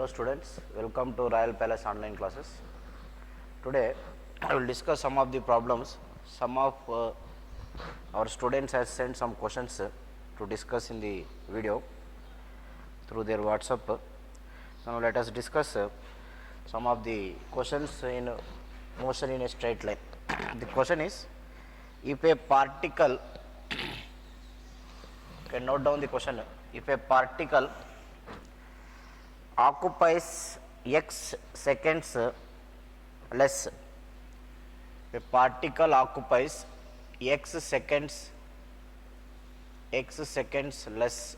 Hello students, welcome to Royal Palace online classes. Today I will discuss some of the problems. Some of our students has sent some questions to discuss in the video through their WhatsApp. Now let us discuss some of the questions in motion in a straight line. The question is, if a particle, you can note down the question, if a particle occupies x seconds less, a particle occupies x seconds less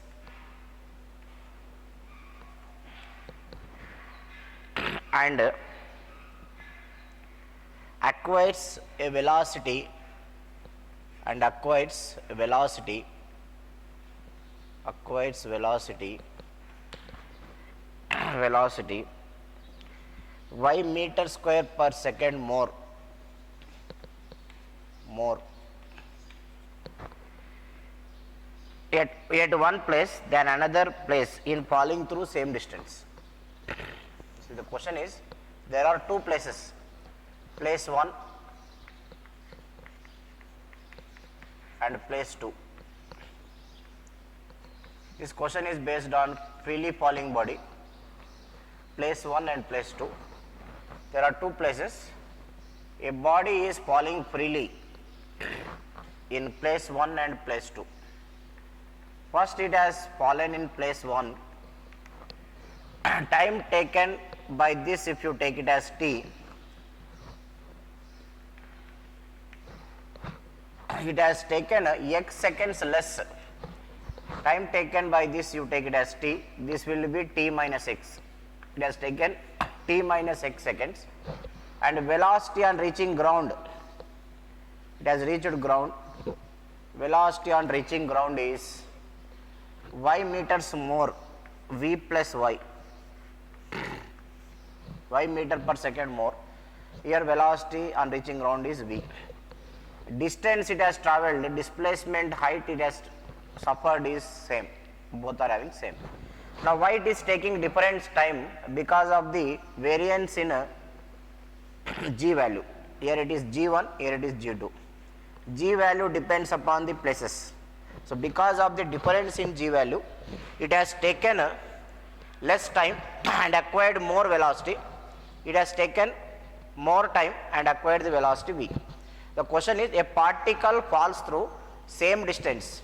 and acquires a velocity y meter square per second more at one place than another place in falling through same distance. So the question is, there are two places, place 1 and place 2. This question is based on freely falling body, place 1 and place 2. There are two places. A body is falling freely in place 1 and place 2. First it has fallen in place 1. Time taken by this, if you take it as t, it has taken x seconds less. Time taken by this, you take it as t, this will be t minus x. It has taken t minus x seconds, and velocity on reaching ground, it has reached ground. Velocity on reaching ground is y meters more, v plus y meter per second more. Here velocity on reaching ground is v. Distance it has travelled, displacement height it has suffered is same, both are having same. Now why it is taking different time? Because of the variance in g value. Here it is g1, here it is g2. G value depends upon the places. So because of the difference in g value, it has taken less time and acquired more velocity. It has taken more time and acquired the velocity v. The question is, a particle falls through same distance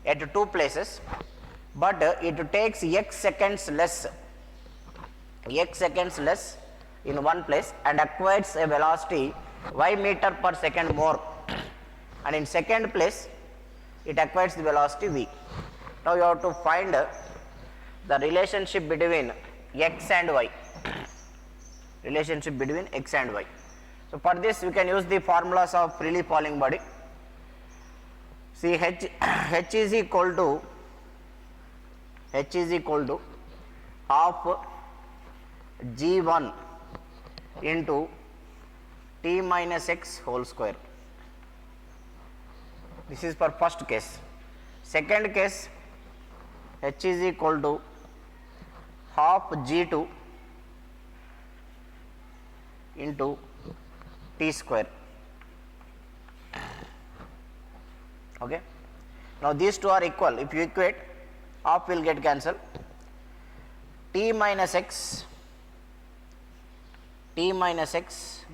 at two places, but it takes x seconds less in one place and acquires a velocity y meter per second more, and in second place it acquires the velocity v. Now you have to find the relationship between x and y. So for this we can use the formulas of freely falling body. See, h is equal to half g1 into t minus x whole square. This is for first case. Second case, h is equal to half g2 into t square. Okay. Now these two are equal. If you equate, half will get cancelled. T minus x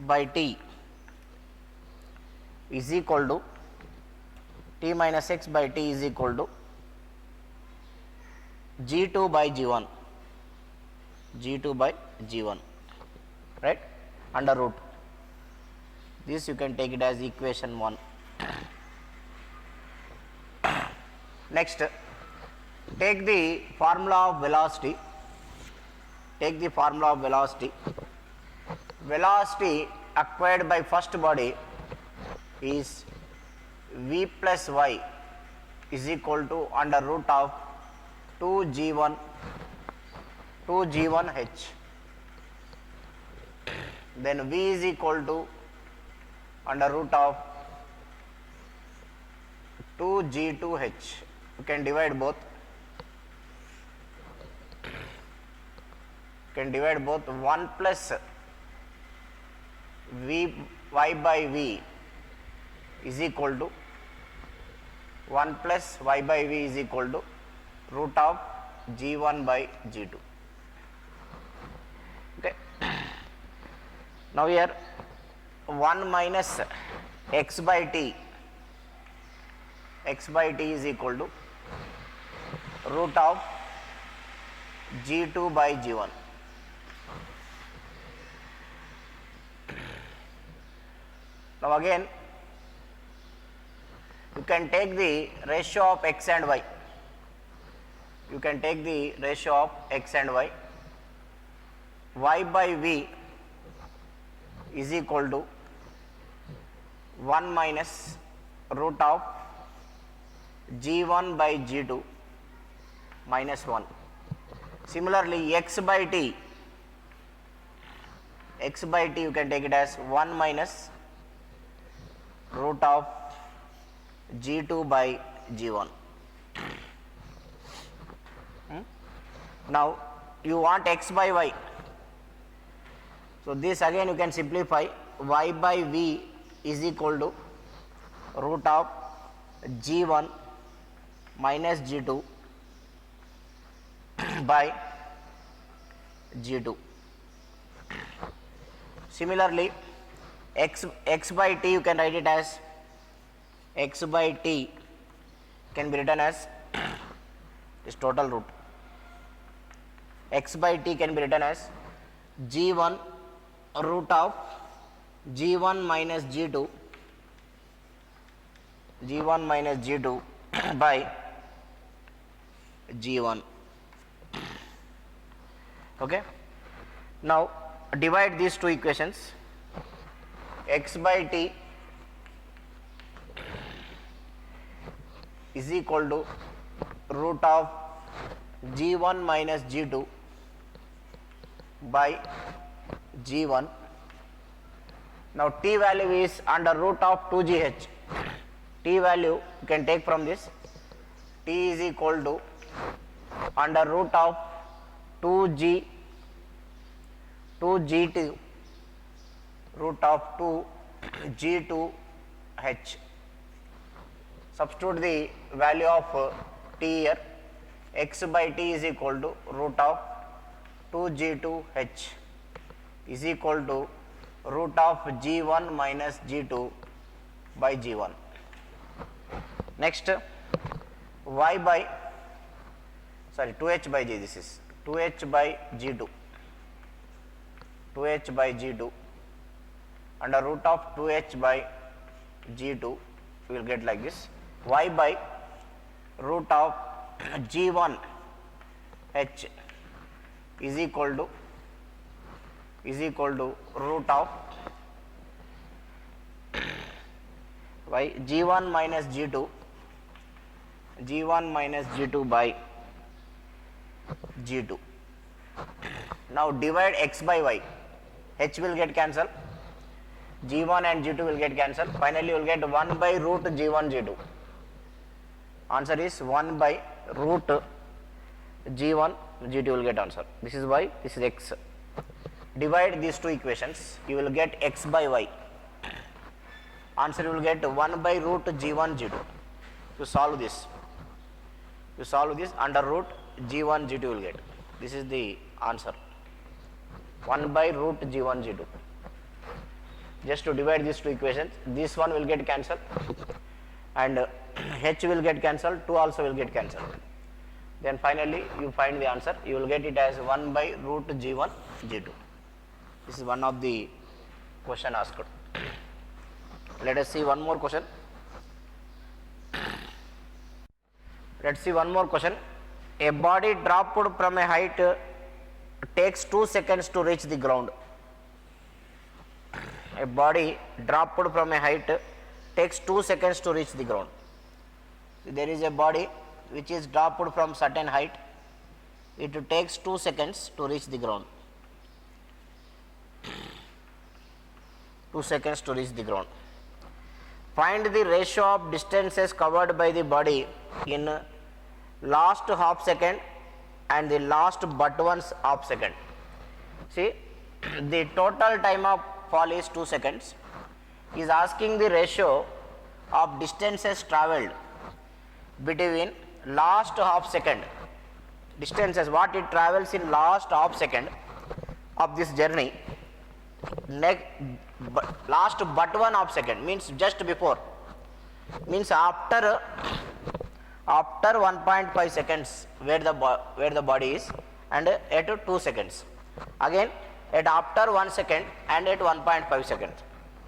by t is equal to g2 by g1, right, under root. This you can take it as equation 1. Next, take the formula of velocity. Velocity acquired by first body is v plus y is equal to under root of 2g1 h. Then v is equal to under root of 2g2h. You can divide both. can divide both 1 plus v y by v is equal to 1 plus y by v is equal to root of g1 by g2. Okay. Now here 1 minus x by t is equal to root of g2 by g1. Now again you can take the ratio of x and y. You can take the ratio of x and y. Y by v is equal to 1 minus root of g1 by g2 minus 1. Similarly, x by t you can take it as 1 minus root of g2 by g1. Now you want x by y, so this again you can simplify. Y by v is equal to root of g1 minus g2 by g2. Similarly, x by t you can write it as x by t can be written as this total root. X by t can be written as g1 root of g1 minus g2 by g1. Okay. Now divide these two equations. X by t is equal to root of g1 minus g2 by g1. Now t value is under root of 2gh. T value you can take from this. T is equal to under root of 2g 2g2 root of 2g2h. Substitute the value of t here. X by t is equal to root of 2g2h is equal to root of g1 minus g2 by g1. Next, y by 2h by g, this is 2h by g2 under root of 2h by g2 we will get like this. Y by root of g1 h is equal to root of y g1 minus g2 by g2. Now divide x by y. H will get cancelled, g1 and g2 will get cancelled. Finally you will get 1 by root g1 g2. Answer is 1 by root g1 g2 will get answer. This is y, this is x. Divide these two equations, you will get x by y. Answer you will get 1 by root g1 g2. You solve this under root g1 g2 will get. This is the answer, 1 by root g1 g2. Just to divide these two equations, this one will get cancelled and h will get cancelled, 2 also will get cancelled. Then finally you find the answer, you will get it as 1 by root g1 g2. This is one of the question asked. Let us see one more question. Let's see one more question. A body dropped from a height takes 2 seconds to reach the ground. A body dropped from a height takes 2 seconds to reach the ground. There is a body which is dropped from certain height. It takes 2 seconds to reach the ground. 2 seconds to reach the ground. Find the ratio of distances covered by the body in last half second and the last but once half second. See, the total time of fall is 2 seconds. He is asking the ratio of distances travelled between last half second, distances what it travels in last half second of this journey, last but 1 half second means just before, means after 1.5 seconds where the body is, and at 2 seconds, again at after 1 second and at 1.5 seconds.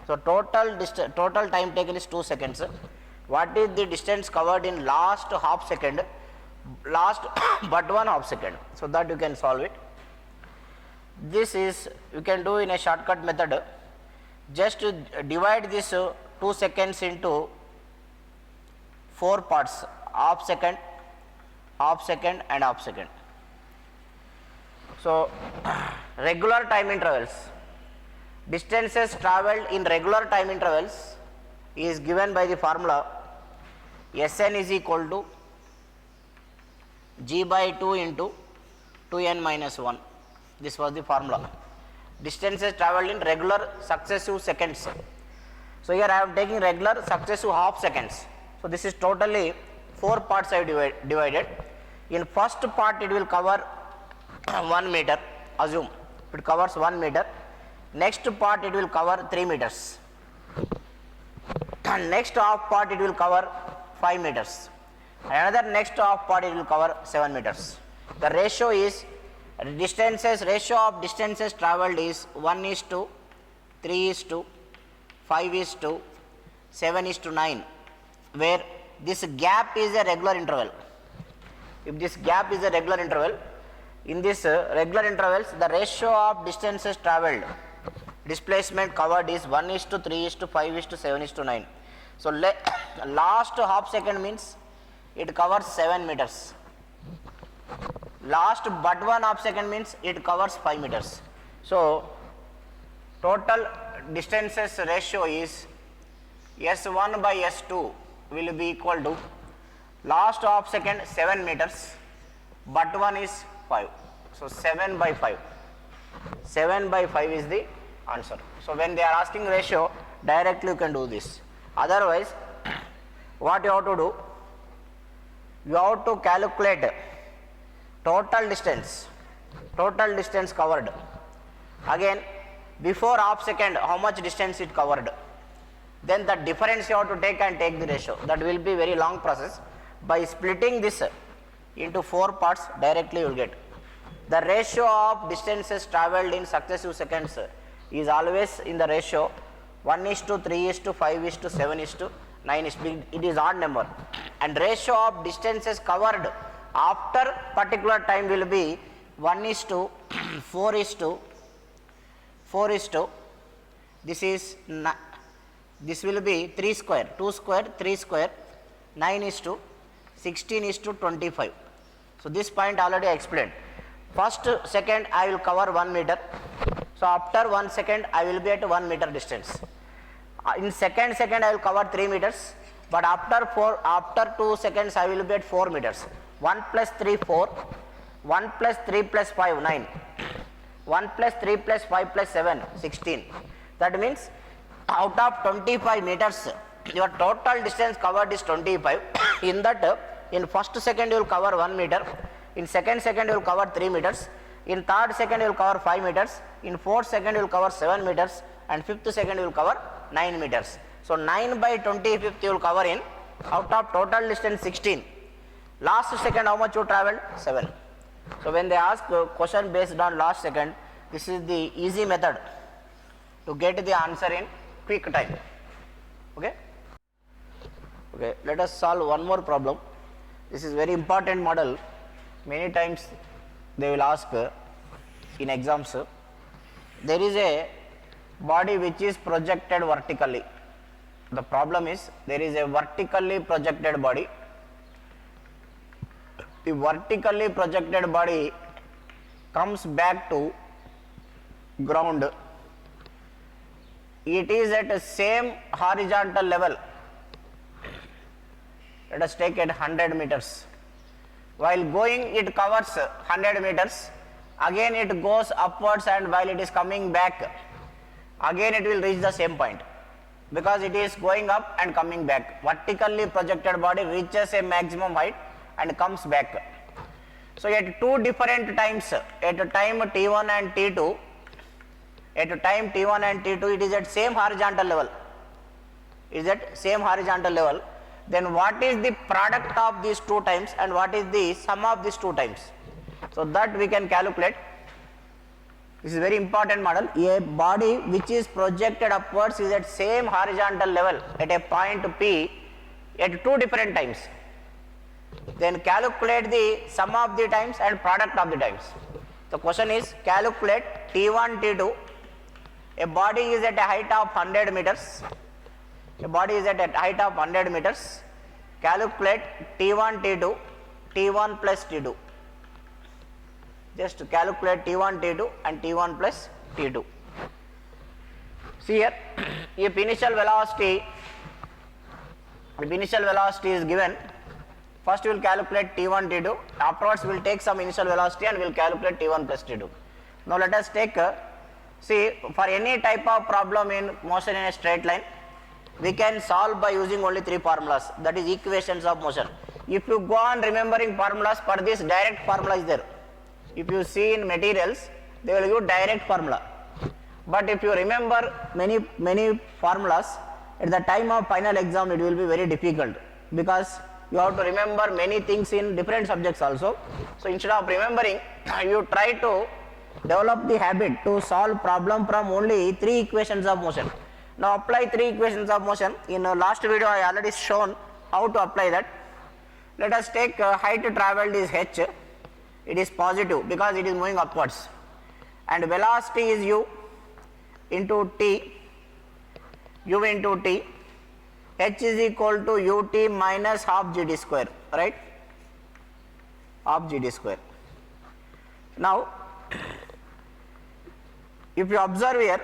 So total time taken is 2 seconds. What is the distance covered in last half second, last but 1 half second? So that you can solve it. This is you can do in a shortcut method. Just divide this 2 seconds into 4 parts: half second, and half second. So regular time intervals, distances travelled in regular time intervals is given by the formula Sn is equal to G by 2 into 2n minus 1. This was the formula. Distances travelled in regular successive seconds. So here I am taking regular successive half seconds. So this is totally 4 parts I have divided. In first part it will cover 1 meter, assume it covers 1 meter. Next part it will cover 3 meters. And next half part it will cover 5 meters. Another next half part it will cover 7 meters. The ratio is ratio of distances travelled is 1:3:5:7:9, where this gap is a regular interval. If this gap is a regular interval, in this regular intervals the ratio of distances travelled, displacement covered is 1:3:5:7:9. So last half second means it covers 7 meters. Last but 1 half second means it covers 5 meters. So total distances ratio is S1 by S2 will be equal to last half second 7 meters, but 1 is 5. So 7 by 5. 7 by 5 is the answer. So when they are asking ratio, directly you can do this. Otherwise, what you have to do? You have to calculate total distance covered. Again, before half second, how much distance it covered. Then the difference you have to take and take the ratio. That will be very long process. By splitting this into 4 parts, directly you will get. The ratio of distances travelled in successive seconds is always in the ratio 1:3:5:7:9. It is odd number. And ratio of distances covered after particular time will be 1:4:4. This will be 3 square, 2 square, 3 square, 9:16:25. So this point already I explained. First second I will cover 1 meter. So after 1 second I will be at 1 meter distance. In second I will cover 3 meters, but after 2 seconds I will be at 4 meters. 1 plus 3 4, 1 plus 3 plus 5 9, 1 plus 3 plus 5 plus 7 16. That means out of 25 meters your total distance covered is 25. In that, in first second you will cover 1 meter, in second you will cover 3 meters, in third second you will cover 5 meters, in fourth second you will cover 7 meters, and fifth second you will cover 9 meters. So 9 by 25th you will cover in, out of total distance 16. Last second how much you travelled? 7. So when they ask question based on last second, this is the easy method to get the answer in quick time. Okay, let us solve one more problem. This is very important model. Many times they will ask in exams. There is a body which is projected vertically. The problem is there is a vertically projected body. The vertically projected body comes back to ground. It is at the same horizontal level. Let us take it 100 meters. While going it covers 100 meters, again it goes upwards, and while it is coming back, again it will reach the same point, because it is going up and coming back. Vertically projected body reaches a maximum height and comes back. So at two different times, at time T1 and T2, at time T1 and T2, it is at same horizontal level. Is at same horizontal level. Then what is the product of these two times and what is the sum of these two times? So that we can calculate. This is very important model. A body which is projected upwards is at same horizontal level at a point P at two different times. Then calculate the sum of the times and product of the times. The question is, calculate T1, T2. A body is at a height of 100 meters. A body is at a height of 100 meters. Calculate T1, T2, T1 plus T2. Just calculate T1, T2 and T1 plus T2. See here, if initial velocity is given, first we will calculate T1, T2, afterwards we will take some initial velocity and we will calculate T1 plus T2. Now let us take, see, for any type of problem in motion in a straight line, we can solve by using only three formulas, that is equations of motion. If you go on remembering formulas, for this direct formula is there. If you see in materials, they will give direct formula. But if you remember many formulas, at the time of final exam it will be very difficult, because you have to remember many things in different subjects also. So instead of remembering, you try to develop the habit to solve problem from only three equations of motion. Now apply three equations of motion. In last video I already shown how to apply that. Let us take height travelled is h. It is positive because it is moving upwards, and velocity is u into t, u into t. H is equal to ut minus half gd square, right? Half gd square. Now if you observe here,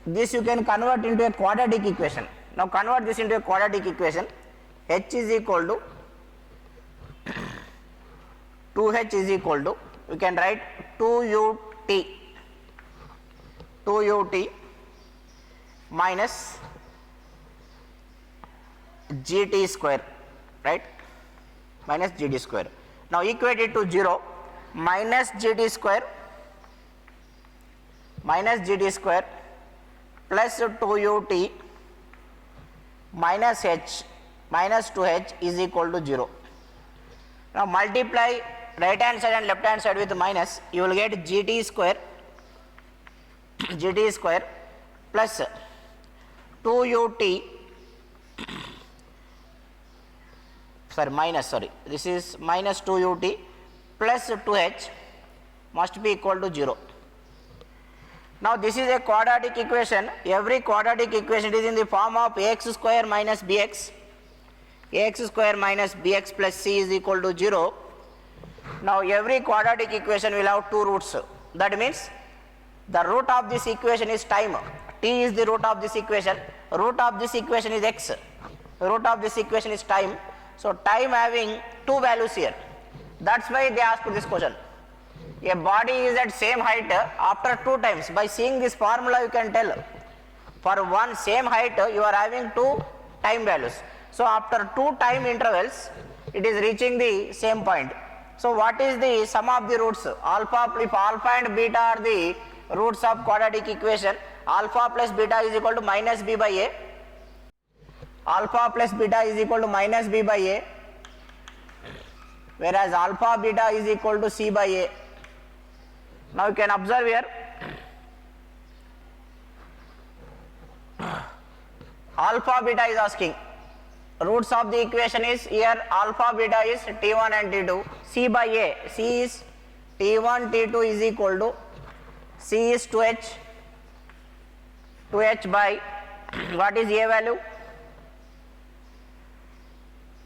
this you can convert into a quadratic equation. Now convert this into a quadratic equation. H is equal to 2h is equal to, we can write 2ut minus gt square, right? Minus gd square. Now equate it to 0. Minus gd square plus 2ut minus h minus 2h is equal to 0. Now multiply right hand side and left hand side with minus, you will get gt square plus 2ut, this is minus 2ut plus 2h must be equal to 0. Now this is a quadratic equation. Every quadratic equation is in the form of ax square minus bx. Ax square minus bx plus c is equal to 0. Now every quadratic equation will have two roots. That means the root of this equation is time. T is the root of this equation. Root of this equation is x. Root of this equation is time. So time having two values here. That's why they ask this question. A body is at same height after two times. By seeing this formula you can tell. For one same height you are having two time values. So after two time intervals it is reaching the same point. So what is the sum of the roots? Alpha, if alpha and beta are the roots of quadratic equation, alpha plus beta is equal to minus b by a. Alpha plus beta is equal to minus b by a, whereas alpha beta is equal to c by a. Now you can observe here, alpha beta is asking. Roots of the equation is here, alpha beta is T1 and T2, c by a, c is T1 T2 is equal to, c is 2h by, what is a value?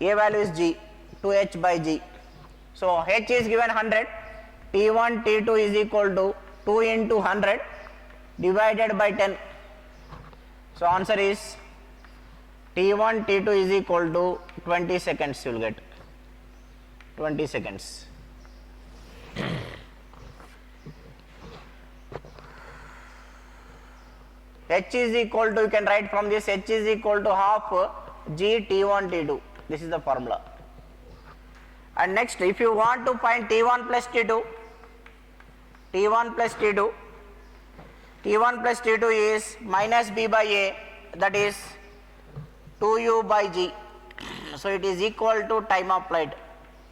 A value is g, 2h by g. So h is given 100, T1 T2 is equal to 2 into 100 divided by 10. So answer is T1 T2 is equal to 20 seconds, you will get 20 seconds. H is equal to, you can write from this, H is equal to half G T1 T2. This is the formula. And next, if you want to find T1 plus T2, T1 plus T2, T1 plus T2 is minus B by A, that is 2U by G. So it is equal to time applied.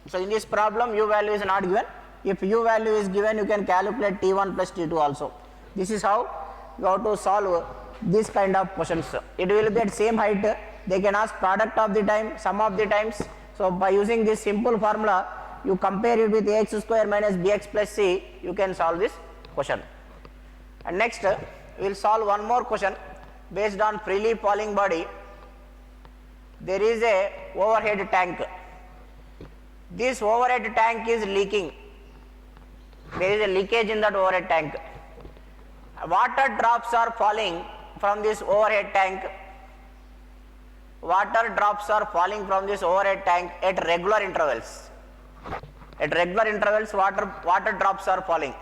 So in this problem, U value is not given. If U value is given, you can calculate T1 plus T2 also. This is how you have to solve this kind of questions. It will be at same height. They can ask product of the time, sum of the times. So by using this simple formula, you compare it with ax square minus bx plus c, you can solve this question. And next, we will solve one more question based on freely falling body. There is a overhead tank. This overhead tank is leaking. There is a leakage in that overhead tank. Water drops are falling from this overhead tank. Water drops are falling from this overhead tank at regular intervals. At regular intervals, water drops are falling.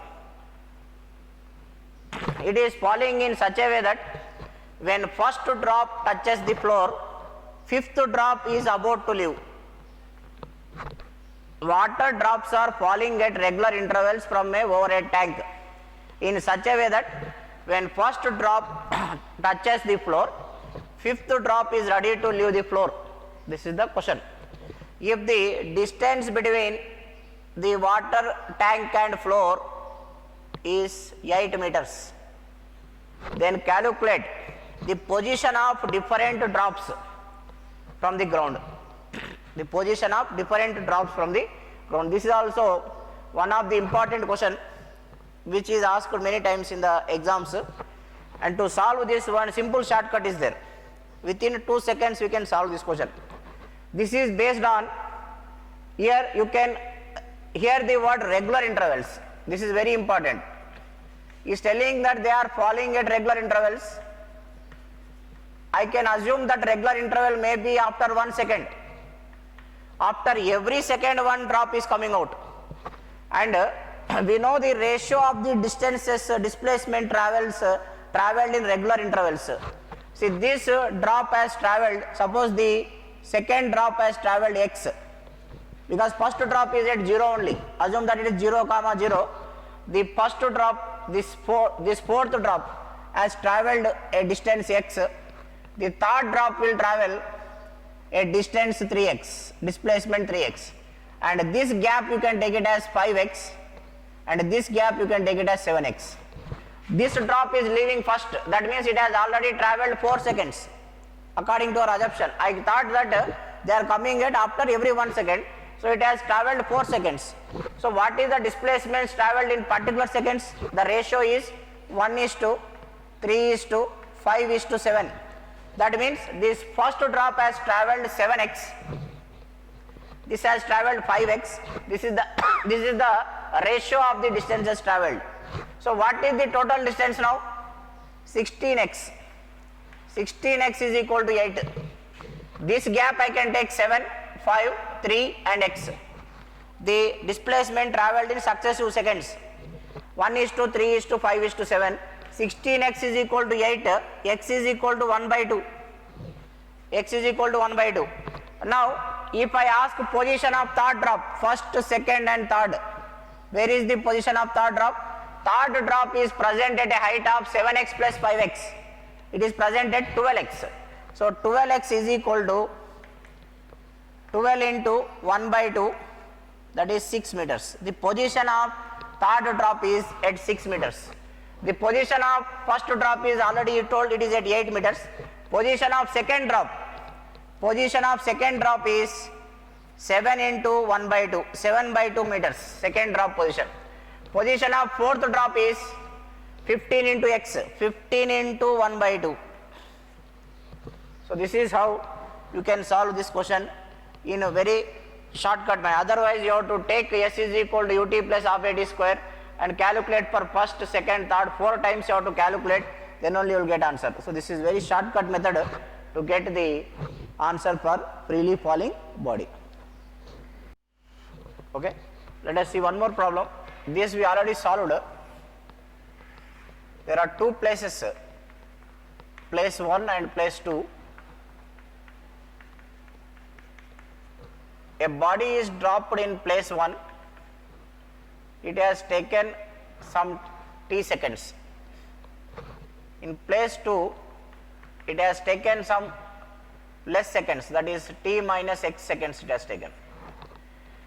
It is falling in such a way that when first drop touches the floor, fifth drop is about to leave. Water drops are falling at regular intervals from a overhead tank in such a way that when first drop touches the floor, fifth drop is ready to leave the floor. This is the question. If the distance between the water tank and floor is 8 meters, then calculate the position of different drops from the ground. The position of different drops from the ground. This is also one of the important question which is asked many times in the exams. And to solve this, one simple shortcut is there. Within 2 seconds we can solve this question. This is based on, here you can hear the word regular intervals. This is very important. He is telling that they are falling at regular intervals. I can assume that regular interval may be after 1 second. After every second one drop is coming out. And we know the ratio of the distances displacement travelled in regular intervals. See, this drop has travelled, suppose the second drop has travelled x, because first drop is at 0 only, assume that it is 0, 0. The first drop, this fourth drop has travelled a distance x, the third drop will travel a distance 3x, displacement 3x, and this gap you can take it as 5x, and this gap you can take it as 7x. This drop is leaving first, that means it has already travelled 4 seconds according to our assumption. I thought that they are coming at after every 1 second, so it has travelled 4 seconds. So what is the displacements travelled in particular seconds? The ratio is 1:3:5:7. That means this first drop has travelled 7x, this has travelled 5x, this is the ratio of the distances travelled. So what is the total distance now? 16x. 16x is equal to 8. This gap I can take 7, 5, 3 and x. The displacement travelled in successive seconds. 1:3:5:7. 16x is equal to 8, x is equal to 1/2. X is equal to 1/2. Now, if I ask position of third drop, first, second and third, where is the position of third drop? Third drop is present at a height of 7x plus 5x. It is present at 12x. So 12x is equal to 12 into 1/2, that is 6 meters. The position of third drop is at 6 meters. The position of first drop is already told, it is at 8 meters. Position of second drop is 7 into 1/2, 7/2 meters, second drop position. Position of fourth drop is 15 into x, 15 into 1/2. So this is how you can solve this question in a very shortcut manner. Otherwise you have to take s is equal to ut plus half at square and calculate for first, second, third, 4 times you have to calculate, then only you will get answer. So this is very shortcut method to get the answer for freely falling body. Okay, let us see one more problem. This we already solved. There are 2 places place 1 and place 2. A body is dropped in place 1, it has taken some t seconds. In place 2, it has taken some less seconds, that is t minus x seconds it has taken.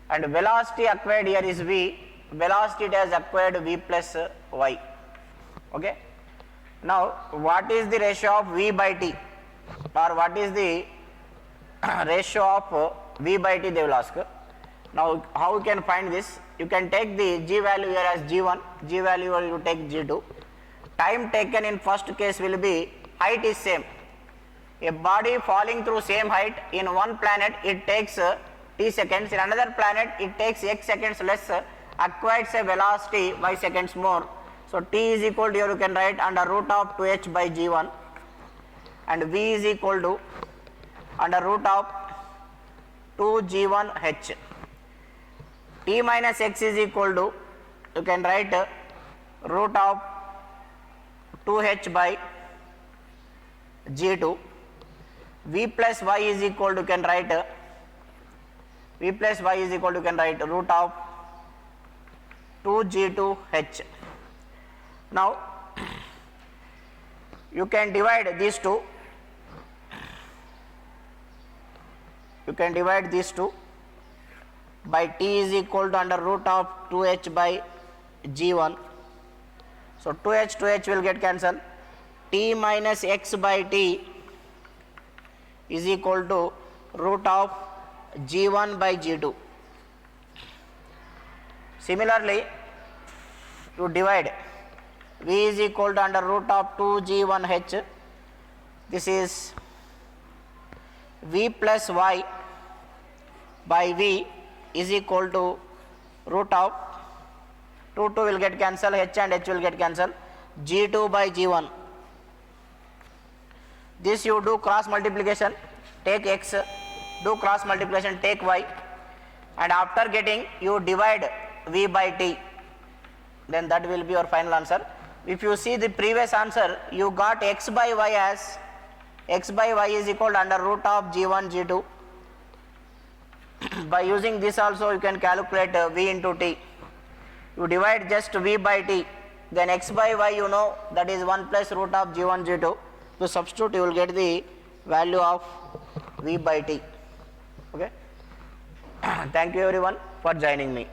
And velocity acquired here is v, velocity it has acquired v plus y. Okay. Now, what is the ratio of v by t, or what is the ratio of v by t, they will ask. Now, how you can find this? You can take the g value here as g1, g value you take g2. Time taken in first case will be, height is same. A body falling through same height in one planet, it takes t seconds, in another planet it takes x seconds less, acquires a velocity y seconds more. So, t is equal to, here you can write under root of 2h by g1, and v is equal to under root of 2g1h. T minus x is equal to, you can write root of 2h by g2. V plus y is equal to, you can write v plus y is equal to, you can write root of 2g2h. Now, you can divide these two. You can divide these two by t is equal to under root of 2h by g1. So, 2h will get cancelled. T minus x by t is equal to root of g1 by g2. Similarly, to divide, v is equal to under root of 2g1h. This is v plus y by v is equal to root of 2 will get cancelled, h and h will get cancelled, g2 by g1. This you do cross multiplication, take x, do cross multiplication, take y, and after getting you divide v by t, then that will be your final answer. If you see the previous answer, you got x by y as, x by y is equal to under root of g1 g2. By using this also you can calculate v into t. You divide just v by t, then x by y you know that is 1 plus root of g1 g2. To substitute you will get the value of v by t. Okay. Thank you everyone for joining me.